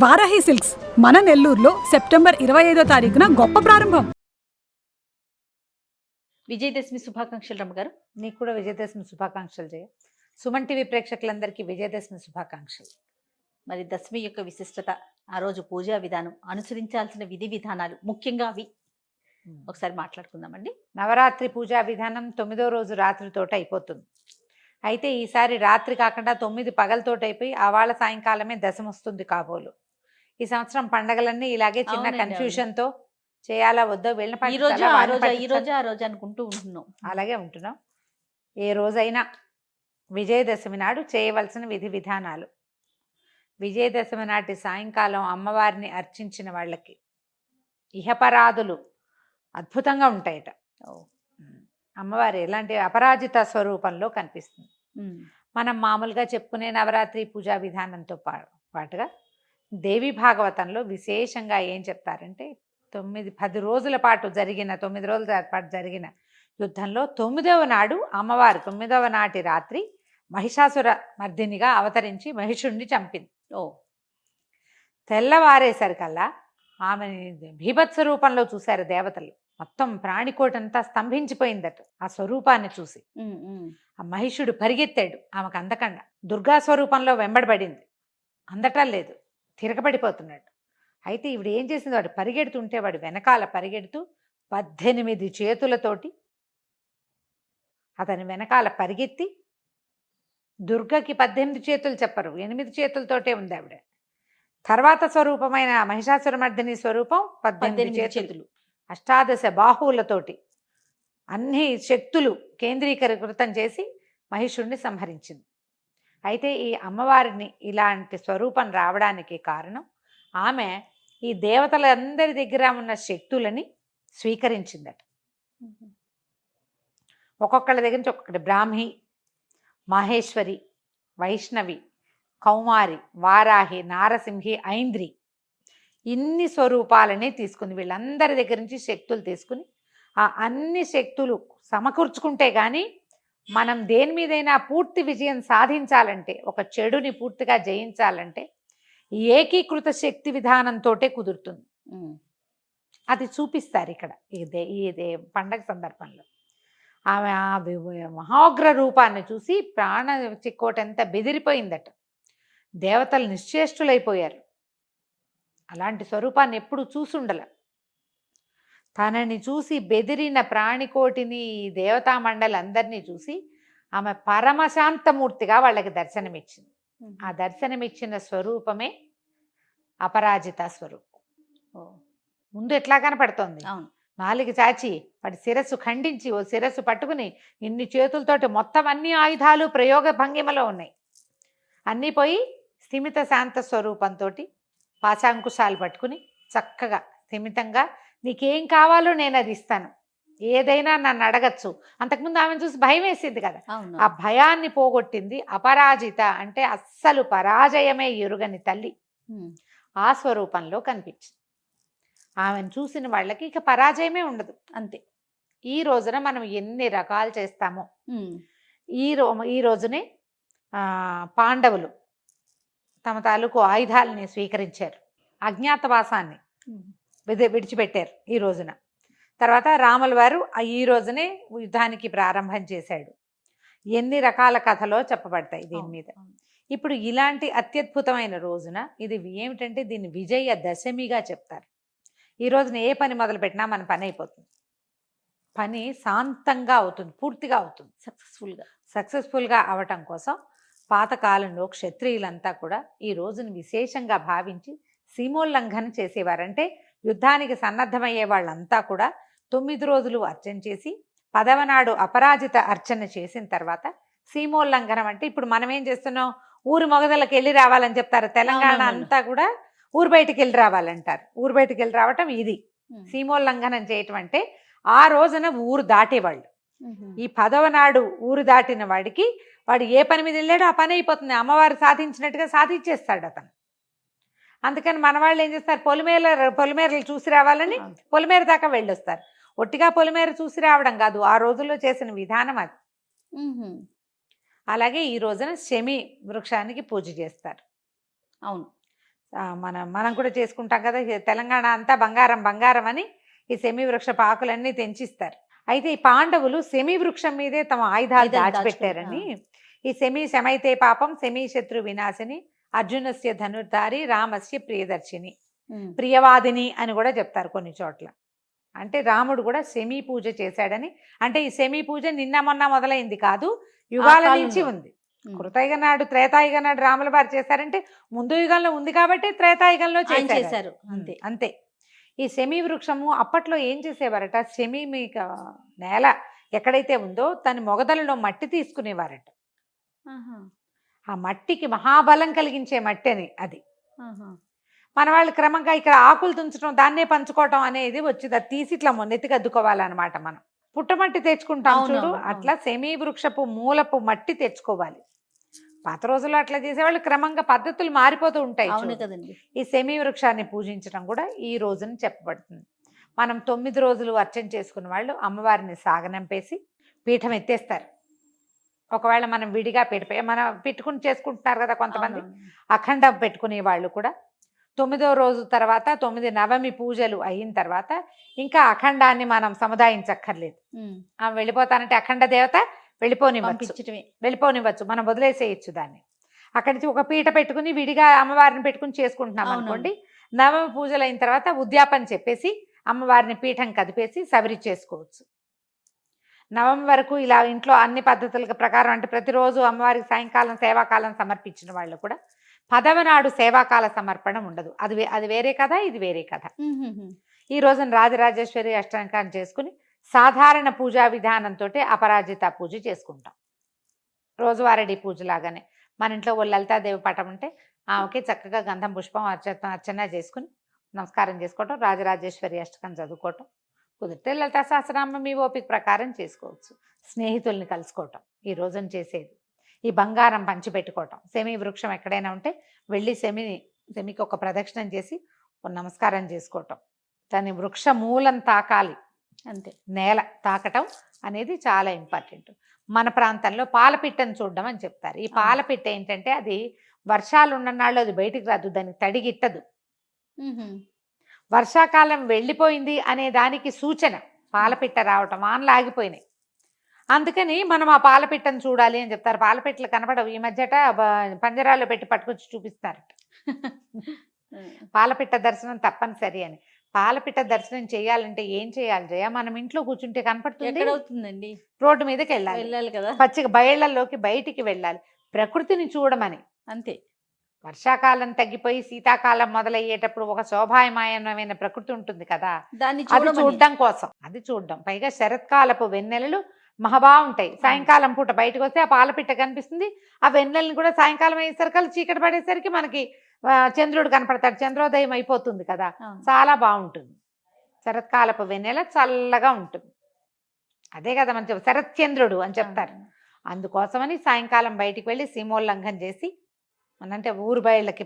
Varahi silks మన నెల్లూరులో September 25వ తారీఖున గొప్ప ప్రారంభం. విజయదశమి శుభాకాంక్షలు రమ్మగారు. నీకు కూడా విజయదశమి శుభాకాంక్షలు జయ. సుమన్ టీవీ ప్రేక్షకులందరికీ విజయదశమి శుభాకాంక్షలు. మరి దశమి యొక్క విశిష్టత, ఆ రోజు పూజా విధానం, అనుసరించాల్సిన విధి విధానాలు, ముఖ్యంగా అవి ఒకసారి మాట్లాడుకుందామండి. నవరాత్రి పూజా విధానం 9వ రోజు రాత్రితోటి అయిపోతుంది. అయితే ఈసారి రాత్రి కాకుండా 9 పగలతోటి అయిపోయి ఆవాళ సాయంకాలమే దశమి వస్తుంది కాబోలు. ఈ సంవత్సరం పండగలన్నీ ఇలాగే చిన్న అవునండి, కన్ఫ్యూషన్తో చేయాలా వద్దో వెళ్ళిన ఈ రోజు ఆ రోజు అనుకుంటూ ఉంటున్నాం. అలాగే ఉంటున్నాం. ఏ రోజైనా విజయదశమి నాడు చేయవలసిన విధి విధానాలు. విజయదశమి నాటి సాయంకాలం అమ్మవారిని అర్చించిన వాళ్ళకి ఇహపరాధులు అద్భుతంగా ఉంటాయట. అమ్మవారు ఎలాంటి అపరాజిత స్వరూపంలో కనిపిస్తుంది. మనం మామూలుగా చెప్పుకునే నవరాత్రి పూజా విధానంతో పాటుగా దేవి భాగవతంలో విశేషంగా ఏం చెప్తారంటే 9-10 రోజుల పాటు జరిగిన 9 రోజుల పాటు జరిగిన యుద్ధంలో 9వ నాడు అమ్మవారు 9వ నాటి రాత్రి మహిషాసుర మర్దినిగా అవతరించి మహిషుణ్ణి చంపింది. తెల్లవారేసరికల్లా ఆమెని భీభత్స రూపంలో చూశారు దేవతలు. మొత్తం ప్రాణికోటంతా స్తంభించిపోయిందట ఆ స్వరూపాన్ని చూసి. ఆ మహిషుడు పరిగెత్తాడు ఆమెకు అందకుండా. దుర్గా స్వరూపంలో వెంబడబడింది, అందటం లేదు, తిరగబడిపోతున్నాడు. అయితే ఇవిడు ఏం చేసింది, వాడు పరిగెడుతుంటే వాడు వెనకాల పరిగెడుతూ 18 చేతులతోటి అతని వెనకాల పరిగెత్తి, దుర్గకి 18 చేతులు చెప్పరు, 8 చేతులతోటే ఉంది ఆవిడ. తర్వాత స్వరూపమైన మహిషాసురమర్దిని స్వరూపం 18 చేతులు, అష్టాదశ బాహువులతోటి అన్ని శక్తులు కేంద్రీకృతం చేసి మహిషుణ్ణి సంహరించింది. అయితే ఈ అమ్మవారిని ఇలాంటి స్వరూపం రావడానికి కారణం ఆమె ఈ దేవతలందరి దగ్గర ఉన్న శక్తులని స్వీకరించిందట. ఒక్కొక్కళ్ళ దగ్గర నుంచి ఒక్కొక్కటి బ్రాహ్మి, మహేశ్వరి, వైష్ణవి, కౌమారి, వారాహి, నారసింహి, ఐంద్రి, ఇన్ని స్వరూపాలనే తీసుకుంది. వీళ్ళందరి దగ్గర నుంచి శక్తులు తీసుకుని ఆ అన్ని శక్తులు సమకూర్చుకుంటే కానీ మనం దేని మీదైనా పూర్తి విజయం సాధించాలంటే, ఒక చెడుని పూర్తిగా జయించాలంటే ఏకీకృత శక్తి విధానంతో కుదురుతుంది. అది చూపిస్తారు ఇక్కడ ఇదే పండగ సందర్భంలో. ఆమె ఆ మహాగ్ర రూపాన్ని చూసి ప్రాణ చిక్కోటంత బెదిరిపోయిందట. దేవతలు నిశ్చేష్టులైపోయారు. అలాంటి స్వరూపాన్ని ఎప్పుడు చూసుండల. తనని చూసి బెదిరిన ప్రాణికోటిని, దేవతా మండలందరినీ చూసి ఆమె పరమశాంతమూర్తిగా వాళ్ళకి దర్శనమిచ్చింది. ఆ దర్శనమిచ్చిన స్వరూపమే అపరాజిత స్వరూపం. ముందు ఎట్లా కనపడుతోంది, నాలుగు చాచి వాడి శిరస్సు ఖండించి ఓ శిరస్సు పట్టుకుని ఇన్ని చేతులతోటి మొత్తం అన్ని ఆయుధాలు ప్రయోగ భంగిమలో ఉన్నాయి. అన్నీ పోయి స్థిమిత శాంత స్వరూపంతో పాశాంకుశాలు పట్టుకుని చక్కగా స్థిమితంగా నీకేం కావాలో నేను అది ఇస్తాను, ఏదైనా నన్ను అడగచ్చు. అంతకుముందు ఆమెను చూసి భయం వేసింది కదా, ఆ భయాన్ని పోగొట్టింది. అపరాజిత అంటే అస్సలు పరాజయమే ఎరుగని తల్లి ఆ స్వరూపంలో కనిపించింది. ఆమెను చూసిన వాళ్ళకి ఇక పరాజయమే ఉండదు, అంతే. ఈ రోజున మనం ఎన్ని రకాలు చేస్తామో, ఈ రోజునే పాండవులు తమ తాలూకు ఆయుధాలని స్వీకరించారు, అజ్ఞాతవాసాన్ని విడిచిపెట్టారు ఈ రోజున. తర్వాత రాముల వారు ఈ రోజునే యుద్ధానికి ప్రారంభం చేశాడు. ఎన్ని రకాల కథలో చెప్పబడతాయి దీని మీద. ఇప్పుడు ఇలాంటి అత్యద్భుతమైన రోజున ఇది ఏమిటంటే దీన్ని విజయ దశమిగా చెప్తారు. ఈ రోజున ఏ పని మొదలుపెట్టినా మన పని అయిపోతుంది, పని శాంతంగా అవుతుంది, పూర్తిగా అవుతుంది, సక్సెస్ఫుల్గా అవటం కోసం పాతకాలంలో క్షత్రియులంతా కూడా ఈ రోజును విశేషంగా భావించి సీమోల్లంఘన చేసేవారంటే యుద్ధానికి సన్నద్ధమయ్యే వాళ్ళంతా కూడా 9 రోజులు అర్చన చేసి 10వ నాడు అపరాజిత అర్చన చేసిన తర్వాత సీమోల్లంఘనం అంటే ఇప్పుడు మనం ఏం చేస్తున్నాం, ఊరు మొగదలకు వెళ్ళి రావాలని చెప్తారు. తెలంగాణ అంతా కూడా ఊరు బయటికి వెళ్ళి రావాలంటారు. ఊరు బయటికి వెళ్ళి రావటం ఇది సీమోల్లంఘనం చేయటం. అంటే ఆ రోజున ఊరు దాటేవాళ్ళు. ఈ 10వ నాడు ఊరు దాటిన వాడికి వాడు ఏ పని మీద వెళ్ళాడో ఆ పని అయిపోతుంది, అమ్మవారు సాధించినట్టుగా సాధించేస్తాడు అతను. అందుకని మన వాళ్ళు ఏం చేస్తారు, పొలిమేరలు చూసి రావాలని పొలిమేర దాకా వెళ్ళొస్తారు. ఒట్టిగా పొలిమేర చూసి రావడం కాదు, ఆ రోజుల్లో చేసిన విధానం అది. అలాగే ఈ రోజున శమి వృక్షానికి పూజ చేస్తారు. అవును, మనం కూడా చేసుకుంటాం కదా, తెలంగాణ అంతా బంగారం బంగారం అని ఈ శమీ వృక్షపు ఆకులన్నీ తెంచిస్తారు. అయితే ఈ పాండవులు శమీ వృక్షం మీదే తమ ఆయుధాలు దాచిపెట్టారని, ఈ శమైతే పాపం శమీ శత్రు వినాశిని అర్జునస్య ధనుర్ధారి రామస్య ప్రియదర్శిని ప్రియవాదిని అని కూడా చెప్తారు కొన్ని చోట్ల. అంటే రాముడు కూడా శమీ పూజ చేశాడని. అంటే ఈ శమీ పూజ నిన్న మొన్న మొదలైంది కాదు, యుగాల నుంచి ఉంది. కృతయుగ నాడు త్రేతాయుగ నాడు రాముల వారు చేశారంటే ముందు యుగంలో ఉంది కాబట్టి త్రేతాయుగంలో చేశారు. అంతే అంతే. ఈ శమీ వృక్షము అప్పట్లో ఏం చేసేవారట, శమీ మీక నేల ఎక్కడైతే ఉందో దాని మొగదలలో మట్టి తీసుకునేవారట. ఆ మట్టికి మహాబలం కలిగించే మట్టి అని అది. మన వాళ్ళు క్రమంగా ఇక్కడ ఆకులు తుంచడం దాన్నే పంచుకోవటం అనేది వచ్చింది. అది తీసి ఇట్లా మొన్నెత్తికి అద్దుకోవాలన్నమాట. మనం పుట్టమట్టి తెచ్చుకుంటాం చూడు, అట్లా శమీ వృక్షపు మూలపు మట్టి తెచ్చుకోవాలి. పాత రోజుల్లో అట్లా చేసేవాళ్ళు. క్రమంగా పద్ధతులు మారిపోతూ ఉంటాయి కదండి. ఈ శమీ వృక్షాన్ని పూజించడం కూడా ఈ రోజున చెప్పబడుతుంది. మనం 9 రోజులు అర్చన చేసుకున్న వాళ్ళు అమ్మవారిని సాగనంపేసి పీఠం ఎత్తేస్తారు. ఒకవేళ మనం విడిగా మనం పెట్టుకుని చేసుకుంటున్నారు కదా కొంతమంది, అఖండం పెట్టుకునే వాళ్ళు కూడా 9వ రోజు తర్వాత 9 నవమి పూజలు అయిన తర్వాత ఇంకా అఖండాన్ని మనం సముదాయించక్కర్లేదు. వెళ్ళిపోతానంటే అఖండ దేవత వెళ్ళిపోనివ్వచ్చు, మనం వదిలేసేయచ్చు దాన్ని. అక్కడి నుంచి ఒక పీట పెట్టుకుని విడిగా అమ్మవారిని పెట్టుకుని చేసుకుంటున్నాం అనుకోండి, నవమి పూజలు అయిన తర్వాత ఉద్యాపన చెప్పేసి అమ్మవారిని పీఠం కదిపేసి సవరి చేసుకోవచ్చు. నవమి వరకు ఇలా ఇంట్లో అన్ని పద్ధతుల ప్రకారం, అంటే ప్రతిరోజు అమ్మవారికి సాయంకాలం సేవాకాలం సమర్పించిన వాళ్ళు కూడా 10వ నాడు సేవాకాల సమర్పణ ఉండదు. అది వేరే కథ, ఇది వేరే కథ. ఈ రోజున రాజరాజేశ్వరి అష్టాంగాన్ని చేసుకుని సాధారణ పూజా విధానంతో అపరాజిత పూజ చేసుకుంటాం. రోజువారీ పూజలాగానే మన ఇంట్లో ఓ లలితాదేవి పటం ఉంటే ఆమెకి చక్కగా గంధం పుష్పం అర్చన చేసుకుని నమస్కారం చేసుకోవటం, రాజరాజేశ్వరి అష్టకం చదువుకోవటం. కుదిరితే లలితా సహస్రనామం మీ ఓపిక ప్రకారం చేసుకోవచ్చు. స్నేహితుల్ని కలుసుకోవటం ఈ రోజున చేసేది. ఈ బంగారం పంచిపెట్టుకోవటం. శమీ వృక్షం ఎక్కడైనా ఉంటే వెళ్ళి శమికి ఒక ప్రదక్షిణం చేసి నమస్కారం చేసుకోవటం. దాని వృక్ష మూలం తాకాలి, అంతే. నేల తాకటం అనేది చాలా ఇంపార్టెంట్. మన ప్రాంతంలో పాలపిట్టను చూడడం అని చెప్తారు. ఈ పాలపిట్ట ఏంటంటే అది వర్షాలు ఉన్ననాళ్ళు అది బయటికి రాదు, దానికి తడిగిట్టదు. వర్షాకాలం వెళ్ళిపోయింది అనే దానికి సూచన పాలపిట్ట రావటం. వానలు ఆగిపోయినాయి, అందుకని మనం ఆ పాలపిట్టను చూడాలి అని చెప్తారు. పాలపిట్టలు కనపడవు ఈ మధ్యట, పంజరాల్లో పెట్టి పట్టుకొచ్చి చూపిస్తారట. పాలపిట్ట దర్శనం తప్పనిసరి అని. పాలపిట్ట దర్శనం చేయాలంటే ఏం చేయాలి జయ? మనం ఇంట్లో కూర్చుంటే కనపడుతుంది, రోడ్డు మీదకి వెళ్ళాలి కదా, పచ్చిక బయళ్లలోకి బయటికి వెళ్ళాలి, ప్రకృతిని చూడమని. అంతే. వర్షాకాలం తగ్గిపోయి శీతాకాలం మొదలయ్యేటప్పుడు ఒక శోభాయమానమైన ప్రకృతి ఉంటుంది కదా, అది చూడడం కోసం, అది చూడడం. పైగా శరత్కాలపు వెన్నెలలు మహాబాగుంటాయి. సాయంకాలం పూట బయటకు వస్తే ఆ పాలపిట్ట కనిపిస్తుంది. ఆ వెన్నెలని కూడా సాయంకాలం అయ్యేసరికి చీకటి పడేసరికి మనకి చంద్రుడు కనపడతాడు, చంద్రోదయం అయిపోతుంది కదా, చాలా బాగుంటుంది. శరత్కాలపు వెన్నెల చల్లగా ఉంటుంది. అదే కదా మనం శరత్చంద్రుడు అని చెప్తారు. అందుకోసమని సాయంకాలం బయటికి వెళ్ళి సీమోల్లంఘన చేసి, అంటే ఊరు బయళ్ళకి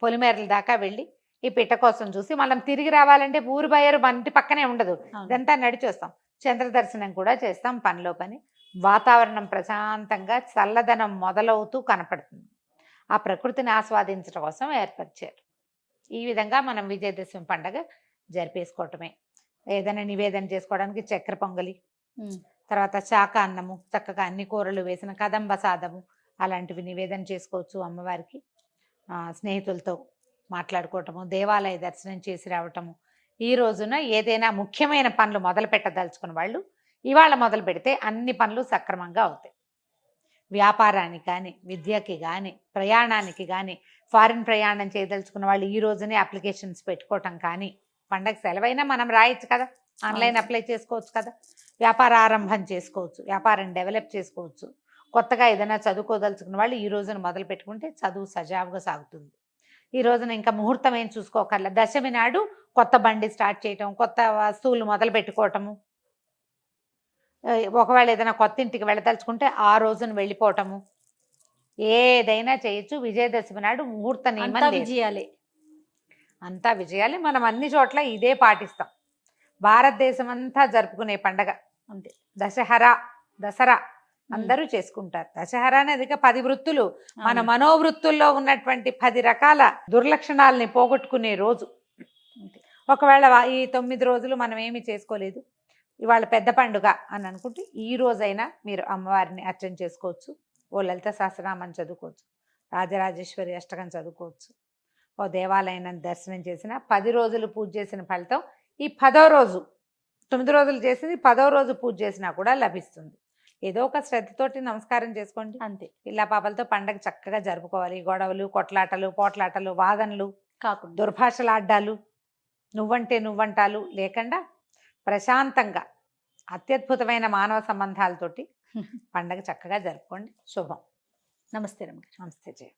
పొలిమేరల దాకా వెళ్ళి ఈ పిట్ట కోసం చూసి మనం తిరిగి రావాలంటే ఊరు బయరు మన ఇంటి పక్కనే ఉండదు, ఇదంతా నడిచి వస్తాం. చంద్ర దర్శనం కూడా చేస్తాం పనిలో పని. వాతావరణం ప్రశాంతంగా చల్లదనం మొదలవుతూ కనపడుతుంది. ఆ ప్రకృతిని ఆస్వాదించడం కోసం ఏర్పరిచారు. ఈ విధంగా మనం విజయదశమి పండుగ జరిపేసుకోవటమే. ఏదైనా నివేదన చేసుకోవడానికి చక్కెర పొంగలి, తర్వాత శాఖ అన్నము, చక్కగా అన్ని కూరలు వేసిన కదంబ సాదము, అలాంటివి నివేదన చేసుకోవచ్చు అమ్మవారికి. స్నేహితులతో మాట్లాడుకోవటము, దేవాలయ దర్శనం చేసి రావటము. ఈ రోజున ఏదైనా ముఖ్యమైన పనులు మొదలు పెట్టదలుచుకున్న వాళ్ళు ఇవాళ మొదలు పెడితే అన్ని పనులు సక్రమంగా అవుతాయి. వ్యాపారానికి కానీ, విద్యకి కానీ, ప్రయాణానికి కానీ, ఫారిన్ ప్రయాణం చేయదలుచుకున్న వాళ్ళు ఈ రోజునే అప్లికేషన్స్ పెట్టుకోవటం కానీ, పండగ సెలవైనా మనం రాయొచ్చు కదా, ఆన్లైన్ అప్లై చేసుకోవచ్చు కదా, వ్యాపార ఆరంభం చేసుకోవచ్చు, వ్యాపారం డెవలప్ చేసుకోవచ్చు. కొత్తగా ఏదైనా చదువుకోదలుచుకున్న వాళ్ళు ఈ రోజున మొదలు పెట్టుకుంటే చదువు సజావుగా సాగుతుంది. ఈ రోజున ఇంకా ముహూర్తం ఏం చూసుకోకర్లేదు. దశమి నాడు కొత్త బండి స్టార్ట్ చేయటం, కొత్త వస్తువులు మొదలు పెట్టుకోవటము, ఒకవేళ ఏదైనా కొత్త ఇంటికి వెళ్ళదలుచుకుంటే ఆ రోజున వెళ్ళిపోవటము, ఏదైనా చేయొచ్చు. విజయదశమి నాడు ముహూర్త నియమం విజయాలి, అంతా విజయాలి. మనం అన్ని చోట్ల ఇదే పాటిస్తాం. భారతదేశం అంతా జరుపుకునే పండగ అంతే. దసరా అందరూ చేసుకుంటారు. దశహరా అనేది 10 వృత్తులు, మన అవును. మనోవృత్తుల్లో ఉన్నటువంటి 10 రకాల దుర్లక్షణాలని పోగొట్టుకునే రోజు. అంతే. ఒకవేళ ఈ 9 రోజులు మనం ఏమి చేసుకోలేదు, ఇవాళ పెద్ద పండుగ అని అనుకుంటే ఈ రోజైనా మీరు అమ్మవారిని అర్చన చేసుకోవచ్చు. ఓ లలిత సహస్రనామం చదువుకోవచ్చు, రాజరాజేశ్వరి అష్టకం చదువుకోవచ్చు, ఓ దేవాలయాన్ని దర్శనం చేసిన 10 రోజులు పూజ చేసిన ఫలితం ఈ 10వ రోజు, 9 రోజులు చేసింది 10వ రోజు పూజ చేసినా కూడా లభిస్తుంది. ఏదో ఒక శ్రద్ధతోటి నమస్కారం చేసుకోండి. అంతే. పిల్ల పాపలతో పండగ చక్కగా జరుపుకోవాలి. గొడవలు, కొట్లాటలు, పోట్లాటలు, వాదనలు, కాకుండా దుర్భాషలాడ్డాలు, నువ్వంటే నువ్వంటాలు లేకుండా ప్రశాంతంగా అత్యద్భుతమైన మానవ సంబంధాలతోటి పండగ చక్కగా జరుపుకోండి. శుభం. నమస్తే రమ్య గారు. నమస్తే జయ.